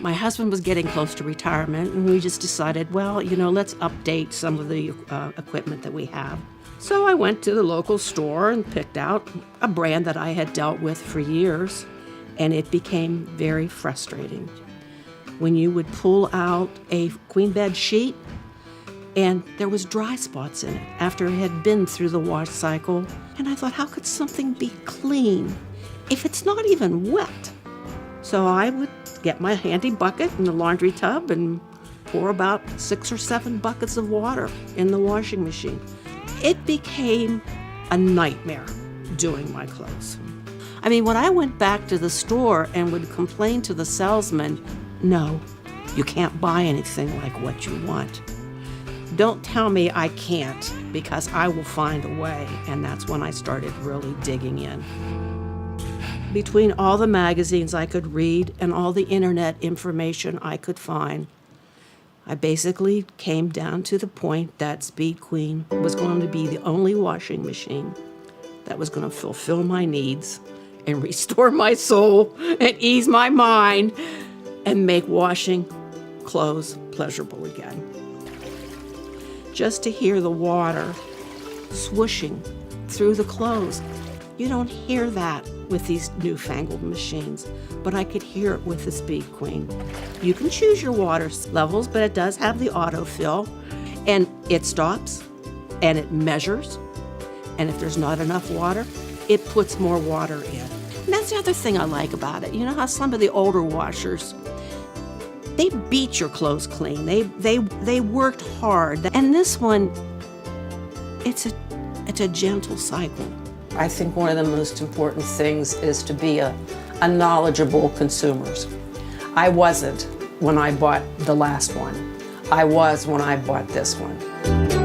My husband was getting close to retirement, and we just decided, well, let's update some of the equipment that we have. So I went to the local store and picked out a brand that I had dealt with for years, and it became very frustrating. When you would pull out a queen bed sheet, and there was dry spots in it after it had been through the wash cycle, and I thought, how could something be clean if it's not even wet? So I would get my handy bucket in the laundry tub and pour about 6 or 7 buckets of water in the washing machine. It became a nightmare doing my clothes. I mean, when I went back to the store and would complain to the salesman, no, you can't buy anything like what you want. Don't tell me I can't, because I will find a way. And that's when I started really digging in. Between all the magazines I could read and all the internet information I could find, I basically came down to the point that Speed Queen was going to be the only washing machine that was going to fulfill my needs and restore my soul and ease my mind and make washing clothes pleasurable again. Just to hear the water swooshing through the clothes. You don't hear that with these newfangled machines, but I could hear it with the Speed Queen. You can choose your water levels, but it does have the autofill, and it stops, and it measures, and if there's not enough water, it puts more water in. And that's the other thing I like about it. You know how some of the older washers, they beat your clothes clean. They worked hard. And this one, it's a gentle cycle. I think one of the most important things is to be a knowledgeable consumer. I wasn't when I bought the last one. I was when I bought this one.